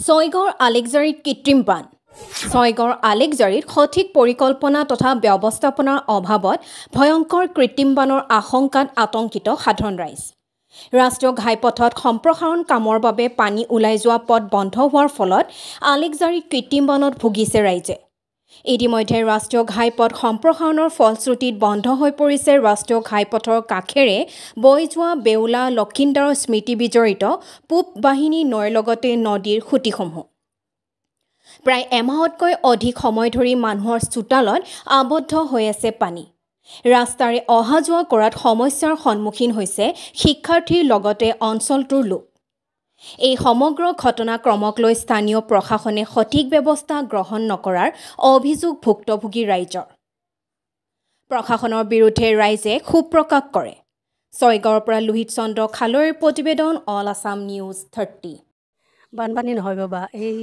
ছয়গড় আলেকজাৰীত কৃত্ৰিম বান। ছয়গড় আলেকজাৰীত সঠিক পৰিকল্পনা তথা ব্যৱস্থাপনাৰ অভাৱত ভয়ংকৰ কৃত্ৰিম বানৰ আশংকাত আতংকিত সাধাৰণ ৰাইজ। ৰাষ্ট্ৰীয় ঘাইপথত সম্প্ৰসাৰণ কামৰ বাবে পানী ওলাই যোৱা পথ বন্ধ হোৱাৰ ফলত আলেকজাৰীত কৃত্ৰিম বানত ভুগিছে ৰাইজে। ইতিমধ্যে ৰাষ্ট্ৰীয় ঘাইপথ সম্প্ৰসাৰণৰ ফলশ্ৰুতিত বন্ধ হৈ পৰিছে ৰাষ্ট্ৰীয় ঘাইপথৰ কাষেৰে বৈ যোৱা বেউলা লক্ষিন্দাৰৰ স্মৃতি বিজড়িত পূব বাহিনী নৈৰ লগতে নদীৰ খুঁটিসমূহ। প্ৰায় এমাহতকৈ অধিক সময় ধৰি মানুহৰ চোতালত আবদ্ধ হৈ আছে পানী। ৰাস্তাৰে অহা যোৱা কৰাত সমস্যাৰ সন্মুখীন হৈছে শিক্ষাৰ্থীৰ লগতে অঞ্চলটোৰ লোক। এই সমগ্ৰ ঘটনাক্ৰমক লৈ স্থানীয় প্ৰশাসনে সঠিক ব্যৱস্থা গ্ৰহণ নকৰাৰ অভিযোগ ভুক্তভোগী ৰাইজৰ। প্ৰশাসনৰ বিৰুদ্ধে ৰাইজে ক্ষোভ প্ৰকাশ কৰে। ছয়গড়ৰ পৰা লোহিত চন্দ্ৰ খালৈৰ প্ৰতিবেদন, অল আছাম নিউজ 30। বানপানী নহয় বাবা, এই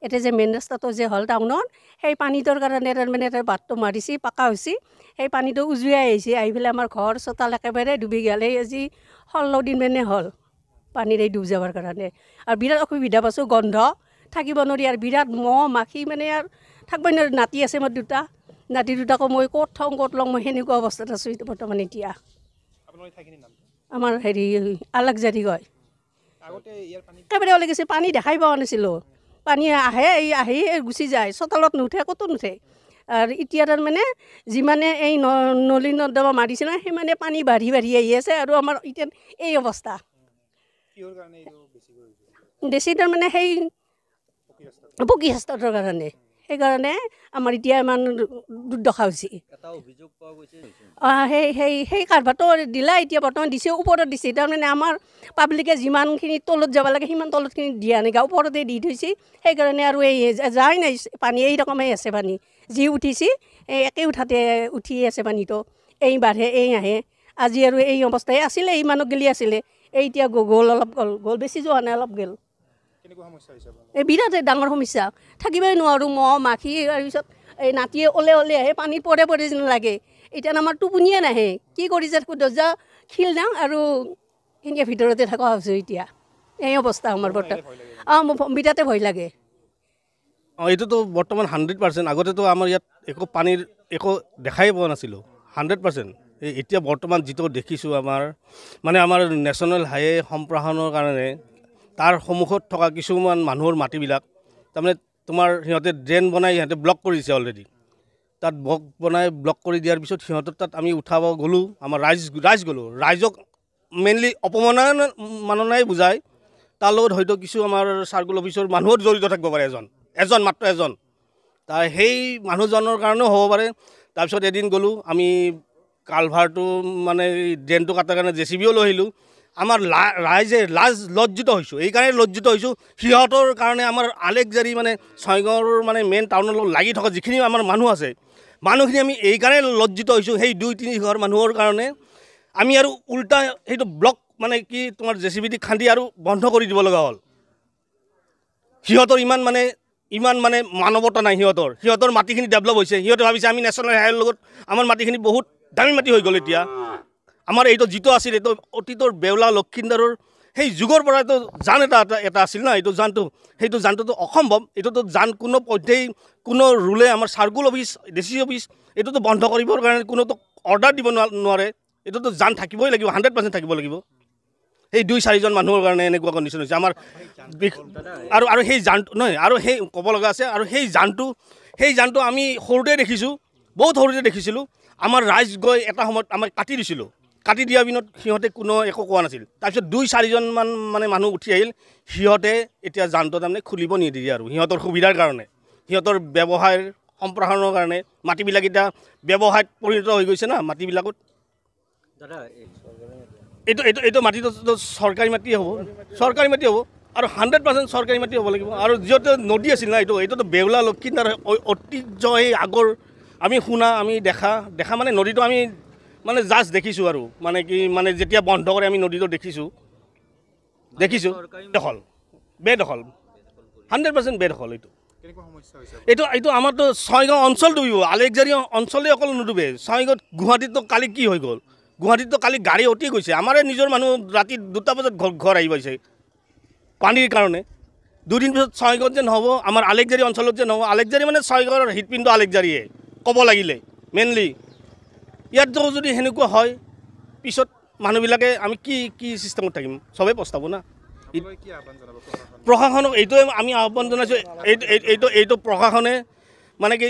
এতিয়া যে মেইন ৰাস্তাটো যে হ'ল টাউনত, সেই পানীটোৰ কাৰণে তাৰমানে এটা বাটটো মাৰিছে, পাকা হৈছে, সেই পানীটো উজুৱাই আহিছে, আহি পেলাই আমাৰ ঘৰ চোতাল একেবাৰে ডুবি গ'ল। এই আজি 16 দিন মানে হ'ল পানীৰে ডুব যাবৰ কাৰণে। আৰু বিৰাট অসুবিধা পাইছোঁ, গন্ধ থাকিব নোৱাৰি, আৰু বিৰাট মহ মাখি মানে আৰু থাকিব নোৱাৰি। নাতি আছে মোৰ দুটা, নাতি দুটাকো মই ক'ত থওঁ ক'ত লওঁ, মই সেনেকুৱা অৱস্থাত আছোঁ বৰ্তমান এতিয়া। আমাৰ হেৰি আলেকজাৰী কয়। একেবাৰে ওলাই গৈছে, পানী দেখাই পোৱা নাছিলোঁ। পানী আহে, আহি গুচি যায়, চোতালত নুঠে, ক'তো নুঠে। আৰু এতিয়া তাৰমানে যিমানে এই নলী নৰ্দমা মাৰিছে ন, সিমানে পানী বাঢ়ি বাঢ়ি আহি আছে। আৰু আমাৰ এতিয়া এই অৱস্থা বেছি তাৰমানে সেই পকী ৰাস্তাটোৰ কাৰণে, সেইকাৰণে আমাৰ এতিয়া ইমান দুৰ্দশা হৈছে। সেই কাৰভাৰটো দিলা, এতিয়া বৰ্তমান দিছে, ওপৰত দিছে। তাৰমানে আমাৰ পাব্লিকে যিমানখিনি তলত যাব লাগে সিমান তলতখিনি দিয়া নাই, ওপৰতে দি থৈছে। সেইকাৰণে আৰু এই যাই নাই পানী, এই ৰকমেই আছে পানী। যি উঠিছে এই একে উঠাতে উঠি আছে পানীটো, এই বাঢ়ে এই আহে। আজি আৰু এই অৱস্থাই আছিলে, এই মানুহ গেলি আছিলে, এই এতিয়া গ'ল, অলপ গ'ল, বেছি যোৱা নাই, অলপ গ'ল। এই বিৰাট ডাঙৰ সমস্যা, থাকিবই নোৱাৰোঁ, মহ মাখি। তাৰপিছত এই নাতিয়ে ওলে ওলে আহে, পানীত পৰে যেন লাগে। এতিয়া আমাৰ টোপনিয়ে নাহে, কি কৰিছে দৰ্জা খিল যাওঁ আৰু সেনেকৈ ভিতৰতে থকা হৈছোঁ এতিয়া। এই অৱস্থা আমাৰ বৰ্তমান। মোৰ বিৰাটে ভয় লাগে। এইটোতো বৰ্তমান 100%। আগতেতো আমাৰ ইয়াত একো পানীৰ একো দেখাই পোৱা নাছিলোঁ, 100%। এতিয়া বৰ্তমান যিটো দেখিছোঁ, আমাৰ নেশ্যনেল হাইৱে সম্প্ৰসাৰণৰ কাৰণে তাৰ সন্মুখত থকা কিছুমান মানুহৰ মাটিবিলাক তাৰমানে তোমাৰ সিহঁতে ড্ৰেইন বনাই সিহঁতে ব্লক কৰি দিছে অলৰেডি। তাত ব্লক কৰি দিয়াৰ পিছত সিহঁতৰ তাত আমি উঠাব গ'লোঁ, আমাৰ ৰাইজ গ'লোঁ। ৰাইজক মেইনলি অপমাননাই বুজায়। তাৰ লগত হয়তো কিছু আমাৰ চাৰ্কুল অফিচৰ মানুহো জড়িত থাকিব পাৰে, মাত্ৰ এজন। তাৰ সেই মানুহজনৰ কাৰণেও হ'ব পাৰে। তাৰপিছত এদিন গ'লোঁ আমি কালভাৰটো মানে ড্ৰেইনটো কাটাৰ কাৰণে JCBও লৈ আহিলোঁ। আমাৰ ৰাইজে লজ্জিত হৈছোঁ, এইকাৰণে লজ্জিত হৈছোঁ, সিহঁতৰ কাৰণে আমাৰ আলেকজাৰী মানে ছয়গড়ৰ মানে মেইন টাউনৰ লগত লাগি থকা যিখিনি আমাৰ মানুহ আছে, মানুহখিনি আমি এইকাৰণে লজ্জিত হৈছোঁ। সেই 2-3 ঘৰ মানুহৰ কাৰণে আমি আৰু উল্টা সেইটো ব্লক মানে কি তোমাৰ JCB দি খান্দি আৰু বন্ধ কৰি দিব লগা হ'ল। সিহঁতৰ ইমান মানে মানৱতা নাই। সিহঁতৰ মাটিখিনি ডেভেলপ হৈছে, সিহঁতে ভাবিছে আমি নেশ্যনেল হাইৱেৰ লগত আমাৰ মাটিখিনি বহুত দামী মাটি হৈ গ'ল। এতিয়া আমাৰ এইটো যিটো আছিল, এইটো অতীতৰ বেউলা লক্ষিন্দাৰৰ সেই যুগৰ পৰা এইটো জান এটা আছিল না, সেইটো জানটোতো অসম্ভৱ। এইটোতো জান কোনো পধ্যেই কোনো ৰুলে আমাৰ চাৰ্কুল অফিচ, DC অফিচ এইটোতো বন্ধ কৰিবৰ কাৰণে কোনোতো অৰ্ডাৰ দিব নোৱাৰে। এইটোতো জান থাকিবই লাগিব, 100% থাকিব লাগিব। সেই 2-4জন মানুহৰ কাৰণে এনেকুৱা কণ্ডিশ্যন হৈছে আমাৰ। আৰু সেই জানটো নহয়, আৰু সেই ক'ব লগা আছে, আৰু সেই জানটো আমি সৰুতে দেখিছোঁ, বহুত সৰুতে দেখিছিলোঁ। আমাৰ ৰাইজ গৈ এটা সময়ত আমাক কাটি দিছিলোঁ, কাটি দিয়াৰ পিছত সিহঁতে কোনো একো কোৱা নাছিল। তাৰপিছত 2-4জনমান মানে মানুহ উঠি আহিল, সিহঁতে এতিয়া জানটো তাৰমানে খুলিব নিদিয়ে আৰু সিহঁতৰ সুবিধাৰ কাৰণে, সিহঁতৰ ব্যৱসায়ৰ সম্প্ৰসাৰণৰ কাৰণে। মাটিবিলাক এতিয়া ব্যৱসায়ত পৰিণত হৈ গৈছে না মাটিবিলাকত। এইটো মাটিটো চৰকাৰী মাটিয়ে হ'ব, আৰু 100% চৰকাৰী মাটি হ'ব লাগিব। আৰু যিহেতু নদী আছিল না, এইটোতো বেউলা লক্ষিন্দাৰ ঐতিহ্য, এই আগৰ আমি শুনা, আমি দেখা মানে নদীটো আমি মানে জাষ্ট দেখিছোঁ আৰু মানে কি মানে যেতিয়া বন্ধ কৰে আমি নদীটো দেখিছোঁ বেদখল 100% বেদখল। এইটো আমাৰতো ছয়গাঁও অঞ্চল ডুবিব, আলেকজাৰী অঞ্চলে অকল নুডুবে। ছয়গাঁৱত গুৱাহাটীততো কালি কি হৈ গ'ল, গুৱাহাটীততো কালি গাড়ী অতি গৈছে। আমাৰে নিজৰ মানুহ ৰাতি 2টা বজাত ঘৰ আহি পাইছে পানীৰ কাৰণে। দুদিন পিছত ছয়গড়ত যে নহ'ব, আমাৰ আলেকজাৰী অঞ্চলত যে নহ'ব, আলেকজাৰী মানে ছয়গড়ৰ হৃদপিণ্ড আলেকজাৰীয়ে ক'ব লাগিলে মেইনলি। ইয়াত যদি সেনেকুৱা হয় পিছত মানুহবিলাকে আমি কি ছিষ্টেমত থাকিম, চবেই পস্তাব না। প্ৰশাসনক এইটোৱে আমি আহ্বান জনাইছোঁ, এইটো প্ৰশাসনে মানে কি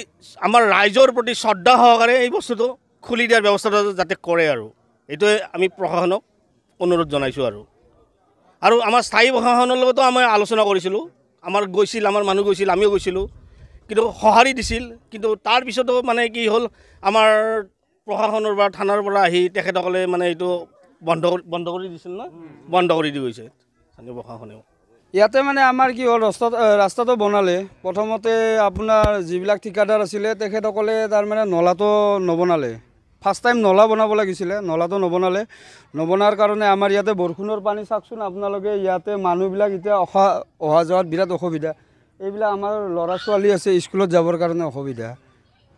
আমাৰ ৰাইজৰ প্ৰতি শ্ৰদ্ধা সহকাৰে এই বস্তুটো খুলি দিয়াৰ ব্যৱস্থাটো যাতে কৰে, আৰু এইটোৱে আমি প্ৰশাসনক অনুৰোধ জনাইছোঁ। আৰু আমাৰ স্থায়ী প্ৰশাসনৰ লগতো আমি আলোচনা কৰিছিলোঁ, আমাৰ মানুহ গৈছিল, আমিও গৈছিলোঁ, কিন্তু সঁহাৰি দিছিল। কিন্তু তাৰপিছতো মানে কি হ'ল, আমাৰ প্ৰশাসনৰ পৰা থানাৰ পৰা আহি তেখেতসকলে মানে এইটো বন্ধ কৰি দিছিল না, বন্ধ কৰি দি গৈছে স্থানীয় প্ৰশাসনেও। ইয়াতে মানে আমাৰ কি হ'ল, ৰাস্তাটো বনালে প্ৰথমতে আপোনাৰ যিবিলাক ঠিকাদাৰ আছিলে তেখেতসকলে তাৰমানে নলাটো নবনালে। ফাৰ্ষ্ট টাইম নলা বনাব লাগিছিলে, নলাটো নবনাৰ কাৰণে আমাৰ ইয়াতে বৰষুণৰ পানী চাওকচোন আপোনালোকে, ইয়াতে মানুহবিলাক এতিয়া অহা যোৱাত বিৰাট অসুবিধা। এইবিলাক আমাৰ ল'ৰা ছোৱালী আছে স্কুলত যাবৰ কাৰণে অসুবিধা।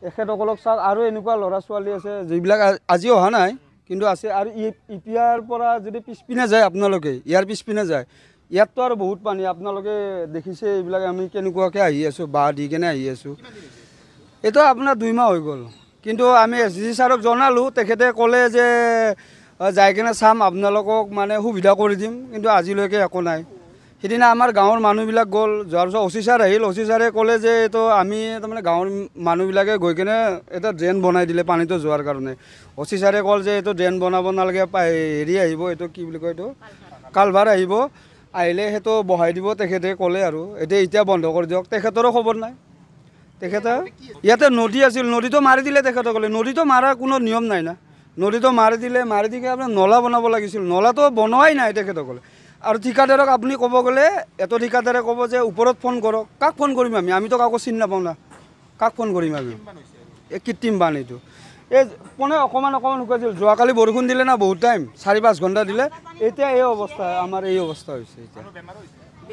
এখেতসকলক চাওক, আৰু এনেকুৱা ল'ৰা ছোৱালী আছে যিবিলাক আজি অহা নাই কিন্তু আছে। আৰু ইয়াৰ পৰা যদি পিছপিনে যায় আপোনালোকে, ইয়াৰ পিছপিনে যায়, ইয়াততো আৰু বহুত পানী আপোনালোকে দেখিছে। এইবিলাক আমি কেনেকুৱাকৈ আহি আছোঁ, বাঁহ দি কেনে আহি আছোঁ। এইটো আপোনাৰ 2 মাহ হৈ গ'ল, কিন্তু আমি SDC ছাৰক জনালোঁ, তেখেতে ক'লে যে যাই কেনে চাম, আপোনালোকক মানে সুবিধা কৰি দিম, কিন্তু আজিলৈকে একো নাই। সিদিনা আমাৰ গাঁৱৰ মানুহবিলাক গ'ল, যোৱাৰ পিছত OC ছাৰ আহিল, OC ছাৰে ক'লে যে এইটো আমি তাৰমানে গাঁৱৰ মানুহবিলাকে গৈ কেনে এটা ড্ৰেইন বনাই দিলে পানীটো যোৱাৰ কাৰণে। OC ছাৰে ক'ল যে এইটো ড্ৰেইন বনাব নালাগে, হেৰি আহিব, এইটো কি বুলি কয়, এইটো কালভাৰ আহিব, আহিলে সেইটো বহাই দিব তেখেতে ক'লে। আৰু এতিয়া বন্ধ কৰি দিয়ক, তেখেতৰো খবৰ নাই। তেখেতে ইয়াতে নদী আছিল, নদীটো মাৰি দিলে তেখেতসকলে। নদীটো মাৰাৰ কোনো নিয়ম নাই না, নদীটো মাৰি দি আপোনাৰ নলা বনাব লাগিছিল, নলাটো বনোৱাই নাই তেখেতসকলে। আৰু ঠিকাদাৰক আপুনি ক'ব গ'লে, এটা ঠিকাদাৰে ক'ব যে ওপৰত ফোন কৰক। কাক ফোন কৰিম আমিতো কাকো চিনি নাপাওঁ না, কাক ফোন কৰিম আমি? এই কৃত্ৰিম বান এইটো, এই পোনে অকণমান শুকাইছিল। যোৱাকালি বৰষুণ দিলে না, বহুত টাইম 4-5 ঘণ্টা দিলে, এতিয়া এই অৱস্থা, আমাৰ এই অৱস্থা হৈছে। এতিয়া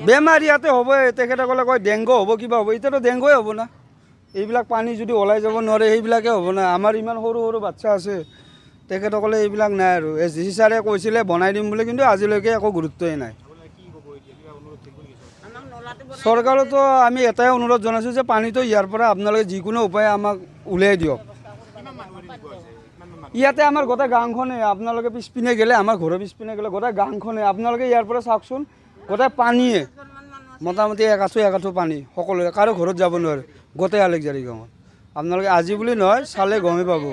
বেমাৰ ইয়াতে হ'বই, তেখেতসকলে কয় ডেংগু হ'ব, কিবা হ'ব, এতিয়াতো ডেংগুৱে হ'ব না। এইবিলাক পানী যদি ওলাই যাব নোৱাৰে সেইবিলাকে হ'ব না। আমাৰ ইমান সৰু সৰু বাচ্চা আছে, তেখেতসকলে এইবিলাক নাই। আৰু SDC ছাৰে কৈছিলে বনাই দিম বুলি, কিন্তু আজিলৈকে একো গুৰুত্বই নাই। চৰকাৰতো আমি এটাই অনুৰোধ জনাইছোঁ যে পানীটো ইয়াৰ পৰা আপোনালোকে যিকোনো উপায়ে আমাক উলিয়াই দিয়ক। ইয়াতে আমাৰ গোটেই গাঁওখনে, আপোনালোকে পিছপিনে গ'লে, আমাৰ ঘৰৰ পিছপিনে গ'লে গোটেই গাঁওখনে, আপোনালোকে ইয়াৰ পৰা চাওকচোন, গোটেই পানীয়ে, মোটামুটি 1 আঁঠু পানী, সকলোৱে, কাৰো ঘৰত যাব নোৱাৰে গোটেই আলেকজাৰী গাঁৱত। আপোনালোকে আজি বুলি নহয়, চালে গমেই পাব।